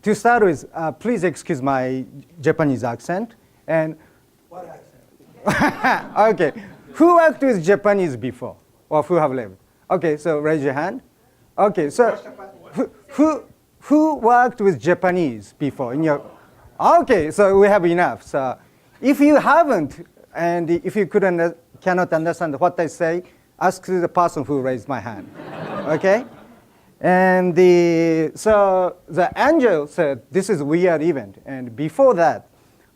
to start with, please excuse my Japanese accent. And What accent? okay, who worked with Japanese before, or who have lived? Okay, so raise your hand. Okay, so who worked with Japanese before in your? Okay, so we have enough. So if you haven't, and if you cannot understand what I say, ask the person who raised my hand. Okay? And so the angel said, this is a weird event. And before that,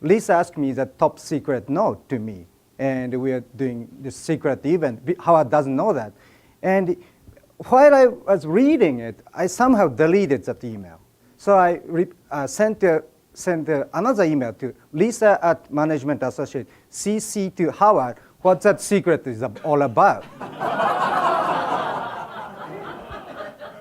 Lisa asked me the top secret note to me. And we are doing this secret event. Howard doesn't know that. And while I was reading it, I somehow deleted that email. So I sent another email to Lisa at Management Associate, CC to Howard, what that secret is all about.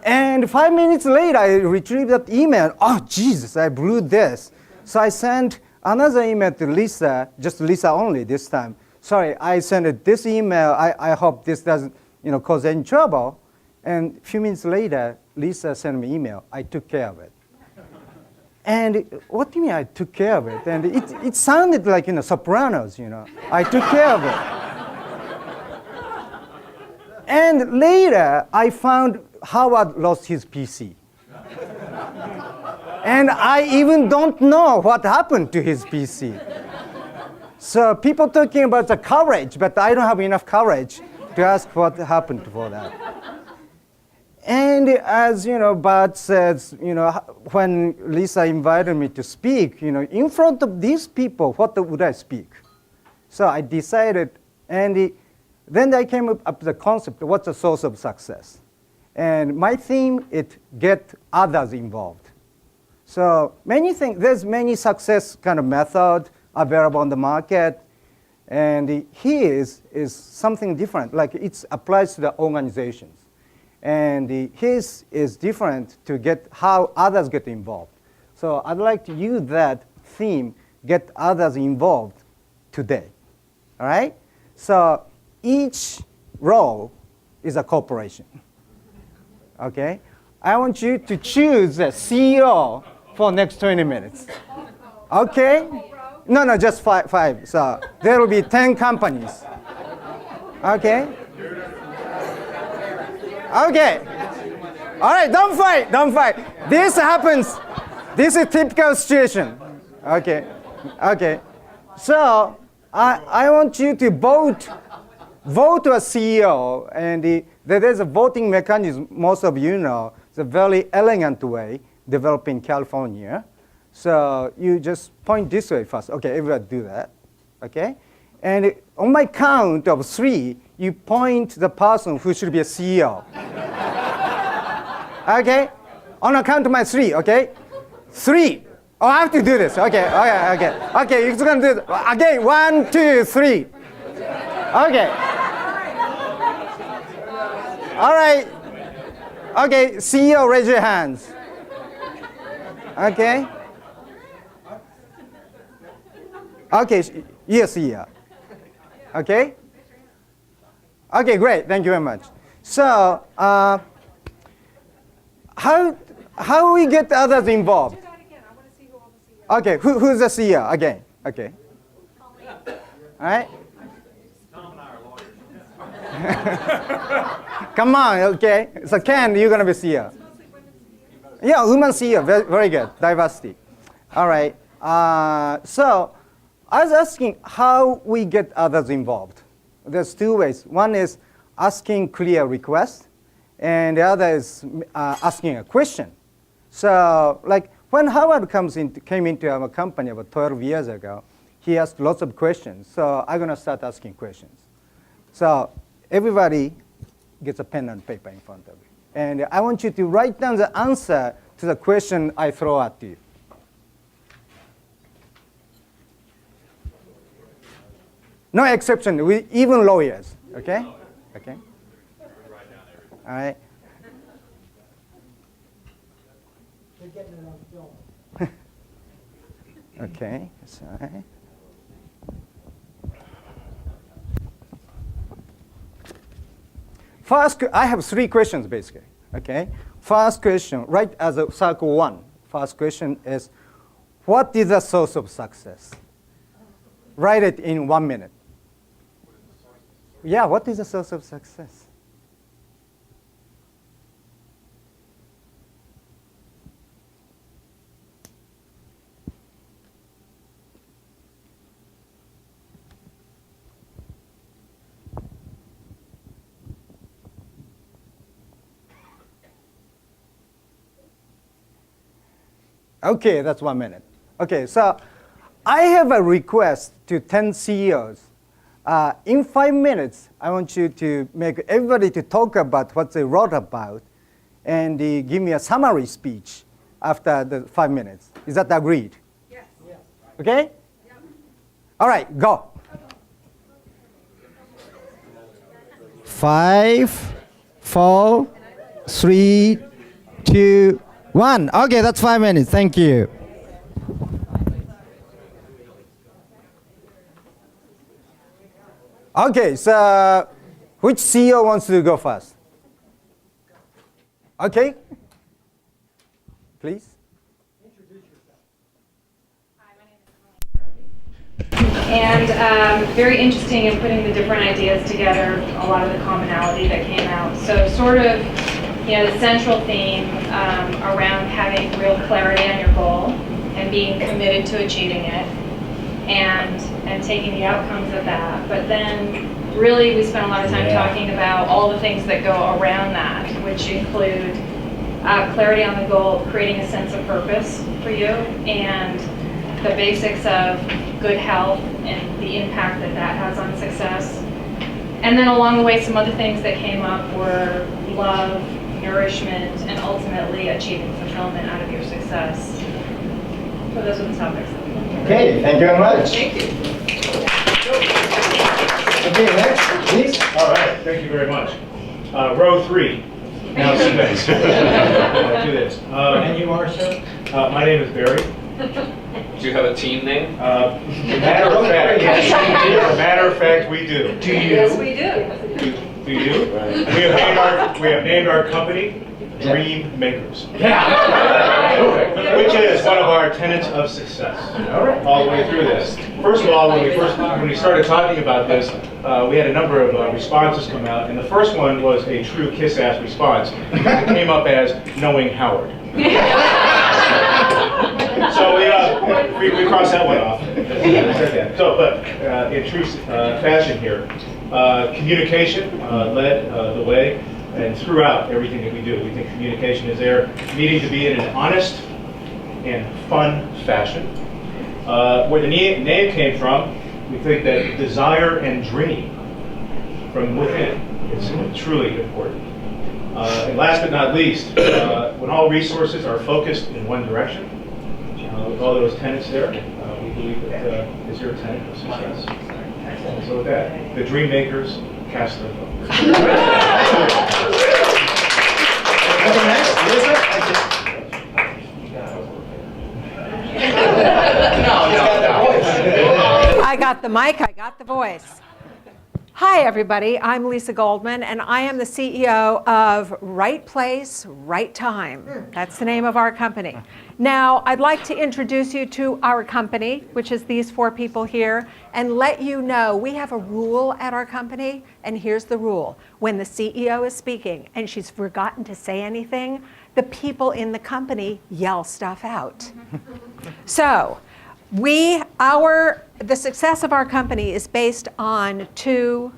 And 5 minutes later, I retrieved that email. Oh, Jesus, I blew this. So I sent another email to Lisa, just Lisa only this time. Sorry, I sent this email. I hope this doesn't cause any trouble. And a few minutes later, Lisa sent me an email. I took care of it. And what do you mean I took care of it? And it sounded like Sopranos, I took care of it. And later, I found Howard lost his PC. And I even don't know what happened to his PC. So people talking about the courage, but I don't have enough courage to ask what happened for that. And as Bart says, when Lisa invited me to speak, in front of these people, what would I speak? So I decided, and then I came up with the concept, what's the source of success? And my theme is get others involved. So there's many success kind of method available on the market, and his is something different, like it applies to the organizations. And his is different to get how others get involved. So I'd like to use that theme, get others involved, today. All right? So each role is a corporation. Okay? I want you to choose a CEO for next 20 minutes. Okay? No, just five. So there will be 10 companies. Okay? Okay. All right, don't fight. This happens. This is typical situation. Okay. So I want you to vote a CEO, and there's a voting mechanism, most of you know. It's a very elegant way developed in California. So you just point this way first. Okay, everybody do that. Okay? And on my count of 3, you point the person who should be a CEO. Okay? On a count of my 3, okay? 3. Oh, I have to do this. Okay, you're going to do this. Again, 1, 2, 3. Okay. All right. Okay, CEO, raise your hands. Okay. Okay, yes, CEO. Okay? Okay, great. Thank you very much. So, how we get others involved? Do that again. I want to see who all the CEOs. Okay, who's the CEO? Again. Okay. All right? Tom and I are lawyers. Come on, okay? So Ken, you're going to be CEO. Yeah, women CEO. Very, very good. Diversity. All right. So I was asking how we get others involved. There's 2 ways. One is asking clear requests, and the other is asking a question. So like when Howard came into our company about 12 years ago, he asked lots of questions. So I'm going to start asking questions. So everybody gets a pen and paper in front of you. And I want you to write down the answer to the question I throw at you. No exception, even lawyers, okay? Okay. All right. They're getting it on film. Okay, sorry. First, I have 3 questions basically, okay? First question, right as a circle 1. first question is, what is the source of success? Write it in 1 minute. Yeah, what is the source of success? Okay, that's 1 minute. Okay, so I have a request to 10 CEOs. In 5 minutes, I want you to make everybody to talk about what they wrote about and give me a summary speech after the 5 minutes. Is that agreed? Yes. Okay? All right, go. 5, 4, 3, 2, 1. Okay, that's 5 minutes. Thank you. Okay, so which CEO wants to go first? Okay. Please. And very interesting in putting the different ideas together, a lot of the commonality that came out. So sort of, the central theme around having real clarity on your goal and being committed to achieving it and taking the outcomes of that. But then really we spent a lot of time talking about all the things that go around that, which include clarity on the goal, creating a sense of purpose for you, and the basics of good health and the impact that that has on success. And then along the way, some other things that came up were love, nourishment, and ultimately achieving fulfillment out of your success. So those are the topics. Okay, thank you very much. Thank you. Okay, next, please. All right, thank you very much. Row 3. Now, Siemens. Do this. And you are, sir? My name is Barry. Do you have a team name? Matter of fact, we do. Do you? Yes, we do. Do you? We have named our company Dream Makers. Which is one of our tenets of success. All the way through this. First of all, when we started talking about this, we had a number of responses come out, and the first one was a true kiss-ass response. It came up as knowing Howard. So we crossed that one off. So, but in true fashion here, communication led the way, and throughout everything that we do, we think communication is there, needing to be in an honest and fun fashion. Where the name came from, we think that desire and dream from within is truly important. And last but not least, when all resources are focused in one direction, with all those tenets there, we believe that is your tenet of success. So with that, the Dream Makers cast their vote. I got the mic, I got the voice. Hi, everybody. I'm Lisa Goldman, and I am the CEO of Right Place, Right Time. That's the name of our company. Now, I'd like to introduce you to our company, which is these 4 people here, and let you know we have a rule at our company, and here's the rule. When the CEO is speaking and she's forgotten to say anything, the people in the company yell stuff out. So, the success of our company is based on two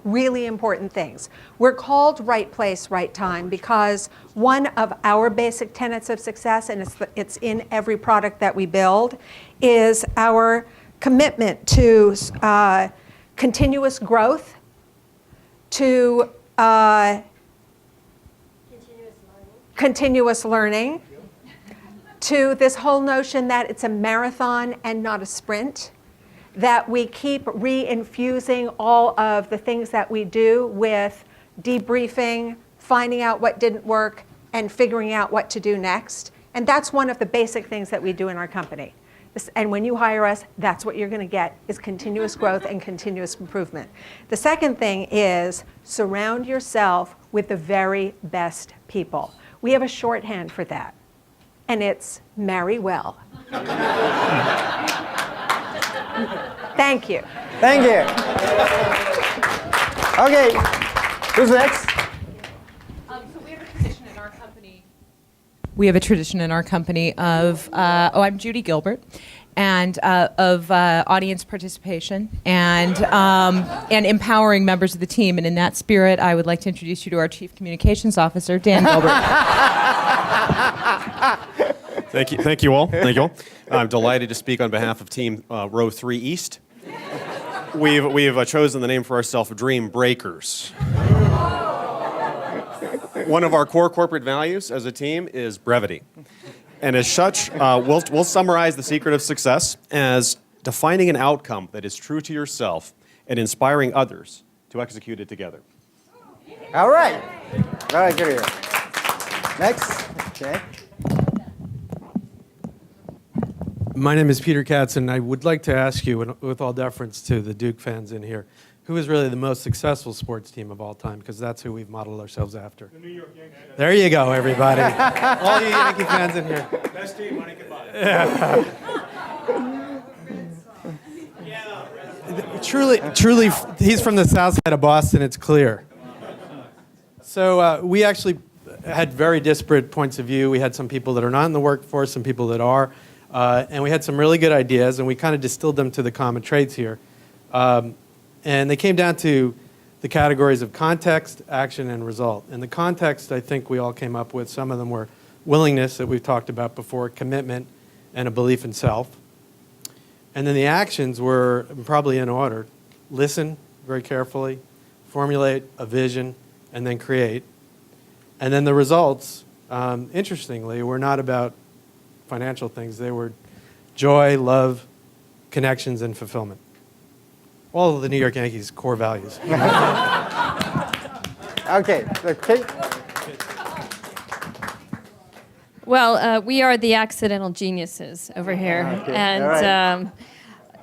really important things. We're called Right Place, Right Time because one of our basic tenets of success, and it's in every product that we build, is our commitment to continuous growth, to continuous learning, to this whole notion that it's a marathon and not a sprint, that we keep re-infusing all of the things that we do with debriefing, finding out what didn't work, and figuring out what to do next. And that's one of the basic things that we do in our company. And when you hire us, that's what you're going to get, is continuous growth and continuous improvement. The second thing is surround yourself with the very best people. We have a shorthand for that, and it's marry well. Thank you. Thank you. Okay, who's next? We have a tradition in our company of, I'm Judy Gilbert, and of audience participation and empowering members of the team. And in that spirit, I would like to introduce you to our Chief Communications Officer, Dan Gilbert. Thank you all. I'm delighted to speak on behalf of Team Row 3 East. We've chosen the name for ourselves, Dream Breakers. One of our core corporate values as a team is brevity. And as such, we'll summarize the secret of success as defining an outcome that is true to yourself and inspiring others to execute it together. All right. Very good. Next. Okay. My name is Peter Katz, and I would like to ask you, with all deference to the Duke fans in here, who is really the most successful sports team of all time? Because that's who we've modeled ourselves after. The New York Yankees. There you go, everybody. All you Yankee fans in here. Best team money could buy. Truly, he's from the south side of Boston, it's clear. So we actually had very disparate points of view. We had some people that are not in the workforce, some people that are. And we had some really good ideas, and we kind of distilled them to the common traits here. And they came down to the categories of context, action, and result. And the context, I think we all came up with. Some of them were willingness that we've talked about before, commitment, and a belief in self. And then the actions were probably in order. Listen very carefully, formulate a vision, and then create. And then the results, interestingly, were not about financial things. They were joy, love, connections, and fulfillment. All of the New York Yankees' core values. Okay. Okay. Well, we are the accidental geniuses over here. Okay. And All right.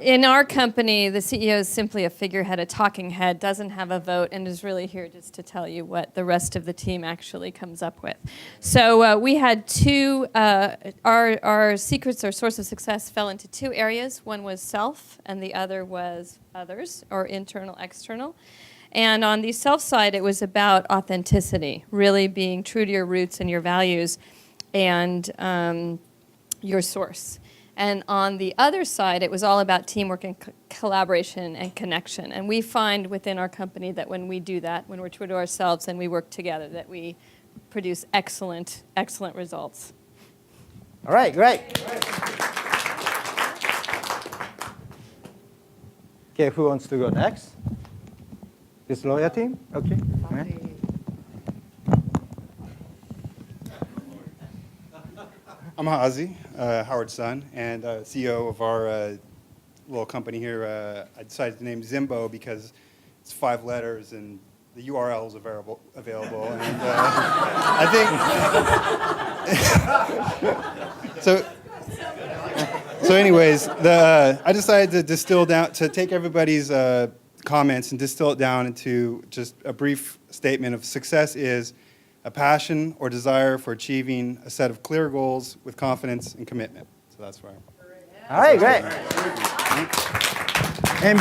in our company, the CEO is simply a figurehead, a talking head, doesn't have a vote, and is really here just to tell you what the rest of the team actually comes up with. So we had two, our secrets or source of success fell into two areas. One was self, and the other was others, or internal, external. And on the self side, it was about authenticity, really being true to your roots and your values and your source. And on the other side, it was all about teamwork and collaboration and connection. And we find within our company that when we do that, when we're true to ourselves and we work together, that we produce excellent, excellent results. All right, great. Okay, who wants to go next? This lawyer team? Okay. All right. I'm Hazi, Howard's son, and CEO of our little company here. I decided to name Zimbo because it's 5 letters and the URL is available. And I think so. Anyways, I decided to distill down to take everybody's comments and distill it down into just a brief statement of success is a passion or desire for achieving a set of clear goals with confidence and commitment. So that's where. All right, great. And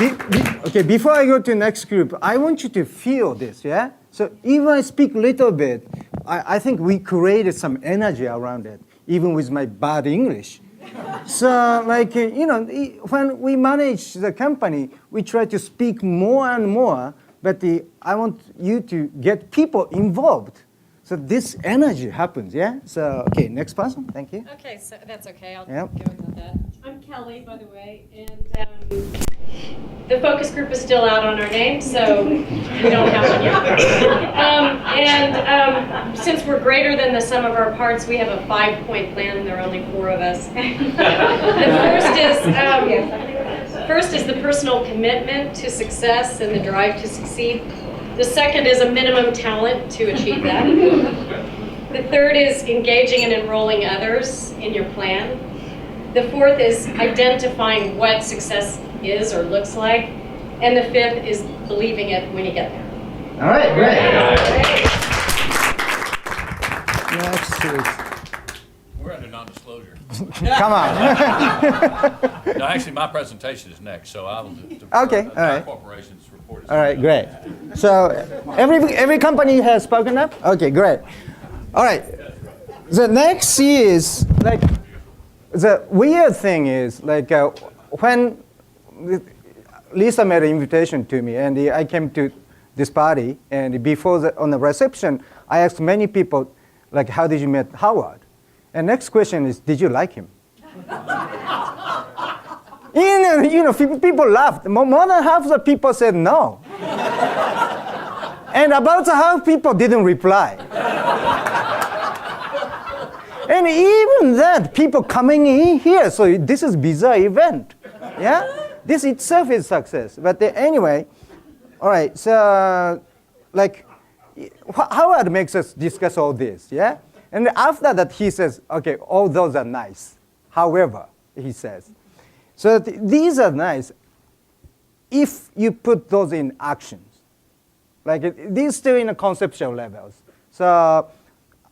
okay, before I go to the next group, I want you to feel this, yeah? So even I speak a little bit, I think we created some energy around it, even with my bad English. So, when we manage the company, we try to speak more and more, but I want you to get people involved. So this energy happens, yeah? So, okay, next person, thank you. Okay, so that's okay. I'll Yep. go with that. I'm Kelly, by the way, and the focus group is still out on our name, so we don't have one yet. Since we're greater than the sum of our parts, we have a 5-point plan, and there are only 4 of us. The first is the personal commitment to success and the drive to succeed. The second is a minimum talent to achieve that. The third is engaging and enrolling others in your plan. The fourth is identifying what success is or looks like. And the fifth is believing it when you get there. All right, great. We're under non-disclosure. Come on. No, actually, my presentation is next, so I'll Okay, all right. corporation's report. Is All right, great. So every company has spoken up? Okay, great. All right. The next is, like, the weird thing is, like, when Lisa made an invitation to me, and I came to this party, and before on the reception, I asked many people, like, how did you meet Howard? And next question is, did you like him? People laughed. More than half the people said no. And about half people didn't reply. And even that, people coming in here, so this is bizarre event. Yeah? This itself is success. But anyway, all right, so like, Howard makes us discuss all this, yeah? And after that, he says, okay, all those are nice. However, he says, so these are nice if you put those in actions. Like, these still in the conceptual levels. So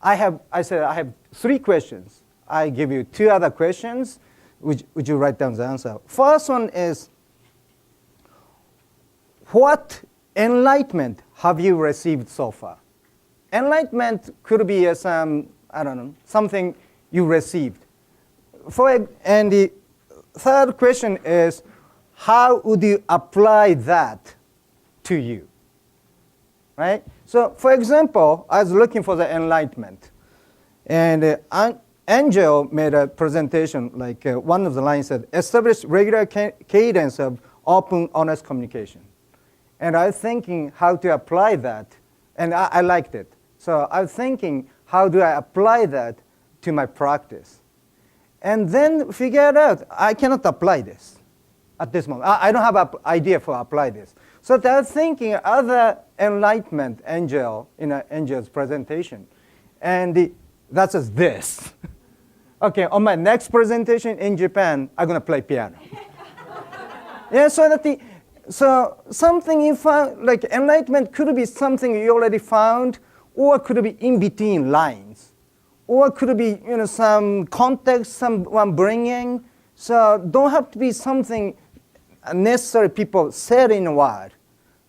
I said I have 3 questions. I give you 2 other questions. Would you write down the answer? First one is, what enlightenment have you received so far? Enlightenment could be some, I don't know, something you received. And the third question is, how would you apply that to you? Right? So, for example, I was looking for the enlightenment. And Angel made a presentation, like one of the lines said, establish regular cadence of open, honest communication. And I was thinking how to apply that, and I liked it. So I was thinking, how do I apply that to my practice? And then figured out, I cannot apply this at this moment. I don't have an idea for apply this. So I was thinking other enlightenment Angel, in Angel's presentation. And that's just this. Okay, on my next presentation in Japan, I'm going to play piano. Yeah, so something you found, like enlightenment could be something you already found, or could be in between lines, or could be some context someone bringing. So don't have to be something necessary people said in a word,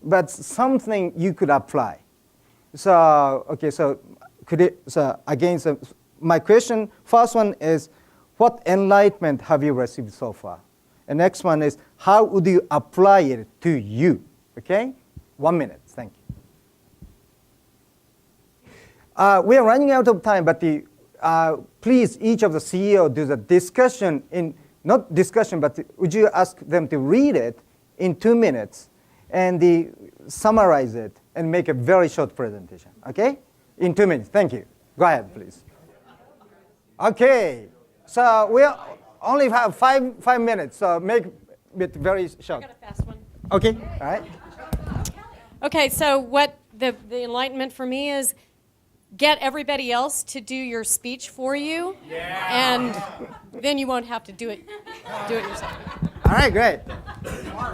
but something you could apply. So okay, so again, my question, first one is, what enlightenment have you received so far? The next one is, how would you apply it to you? Okay? 1 minute, thank you. We are running out of time, but please, each of the CEO do the discussion not discussion, but would you ask them to read it in 2 minutes and summarize it and make a very short presentation, okay? In 2 minutes, thank you. Go ahead, please. Okay, so we only have five minutes, so make it very short. I got a fast one. Okay, all right. Okay, so what the enlightenment for me is, get everybody else to do your speech for you, and then you won't have to do it yourself. All right, great.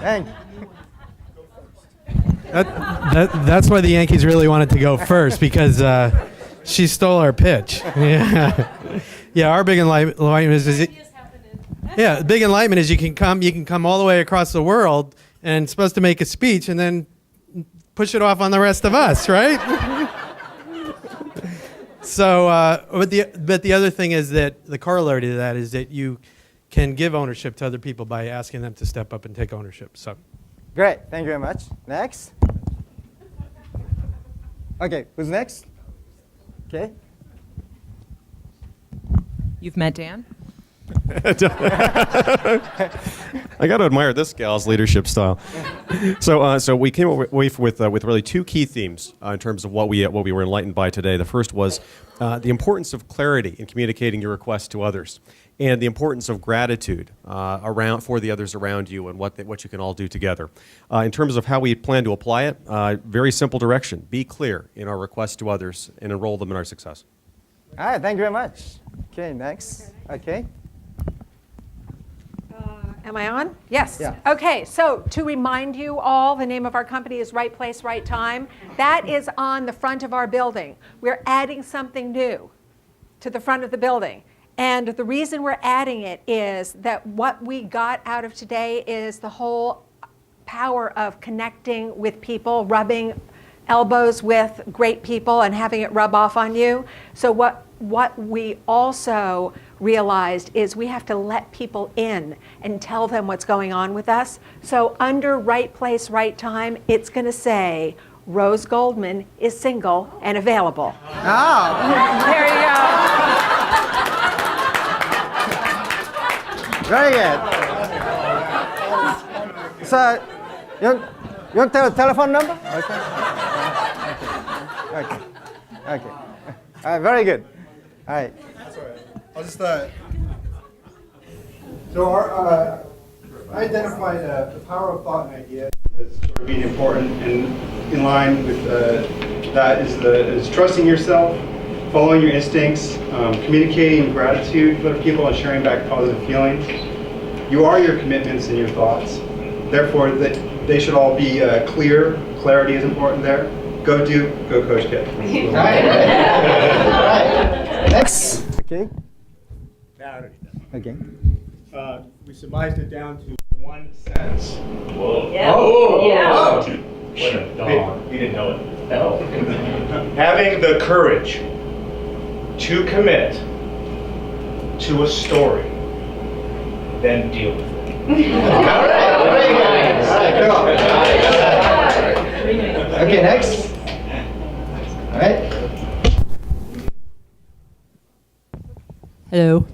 Thank you. That's why the Yankees really wanted to go first, because she stole our pitch. Yeah, our big enlightenment is big enlightenment is you can come all the way across the world and supposed to make a speech and then push it off on the rest of us, right? So, but the other thing is that the corollary to that is that you can give ownership to other people by asking them to step up and take ownership. So, great, thank you very much. Next. Okay, who's next? Okay. You've met Dan? I got to admire this gal's leadership style. So we came away with really 2 key themes in terms of what we were enlightened by today. The first was the importance of clarity in communicating your requests to others, and the importance of gratitude for the others around you and what you can all do together. In terms of how we plan to apply it, very simple direction: be clear in our requests to others and enroll them in our success. All right, thank you very much. Okay, next. Okay. Am I on? Yes. Yeah. Okay, so to remind you all, the name of our company is Right Place, Right Time. That is on the front of our building. We're adding something new to the front of the building. And the reason we're adding it is that what we got out of today is the whole power of connecting with people, rubbing elbows with great people and having it rub off on you. So what we also realized is we have to let people in and tell them what's going on with us. So under Right Place, Right Time, it's going to say, Rose Goldman is single and available. Oh. There you go. Very good. So, you want to tell a telephone number? Okay. Okay. Okay. All right, very good. All right. I'll just, so I identified the power of thought and idea as sort of being important, and in line with that is trusting yourself, following your instincts, communicating gratitude for other people, and sharing back positive feelings. You are your commitments and your thoughts. Therefore, they should all be clear. Clarity is important there. Go do, go Coach K. All right. Next. Okay. Okay. We surmised it down to one sentence. Whoa. Yeah. Oh! Yeah. Oh. What a dog. You didn't know it. No. Having the courage to commit to a story, then deal with it. All right, cool. Okay, next. All right. Hello.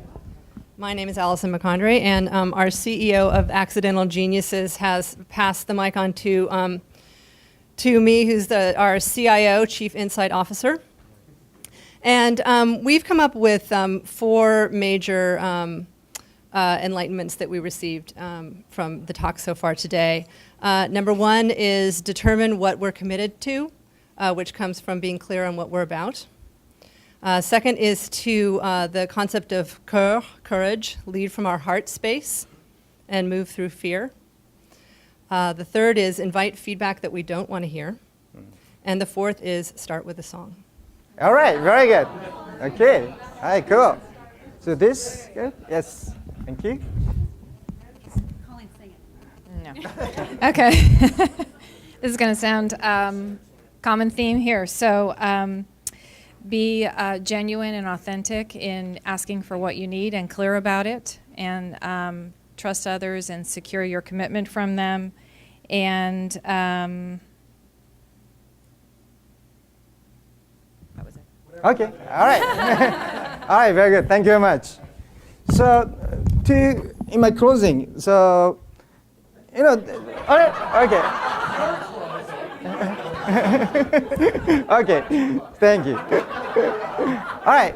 My name is Allison McCondray, and our CEO of Accidental Geniuses has passed the mic on to me, who's our CIO, Chief Insight Officer. And we've come up with 4 major enlightenments that we received from the talk so far today. Number 1 is determine what we're committed to, which comes from being clear on what we're about. Second is to the concept of courage, lead from our heart space and move through fear. The third is invite feedback that we don't want to hear. And the fourth is start with a song. All right, very good. Okay, all right, cool. So this, good? Yes, thank you. No. Okay. This is going to sound common theme here. So be genuine and authentic in asking for what you need and clear about it, and trust others and secure your commitment from them. And that was it. Okay, all right. All right, very good. Thank you very much. So, in my closing, so, all right, okay. Okay, thank you. All right.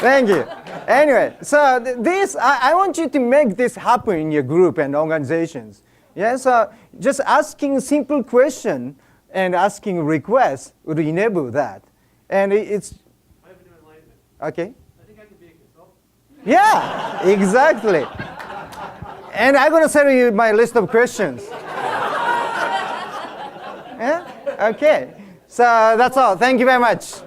Thank you. Anyway, so this, I want you to make this happen in your group and organizations. Yeah, so just asking simple question and asking requests would enable that. And it's... I have a new enlightenment. Okay. I think I can be a consultant. Yeah, exactly. And I'm going to send you my list of questions. Yeah? Okay. So that's all. Thank you very much.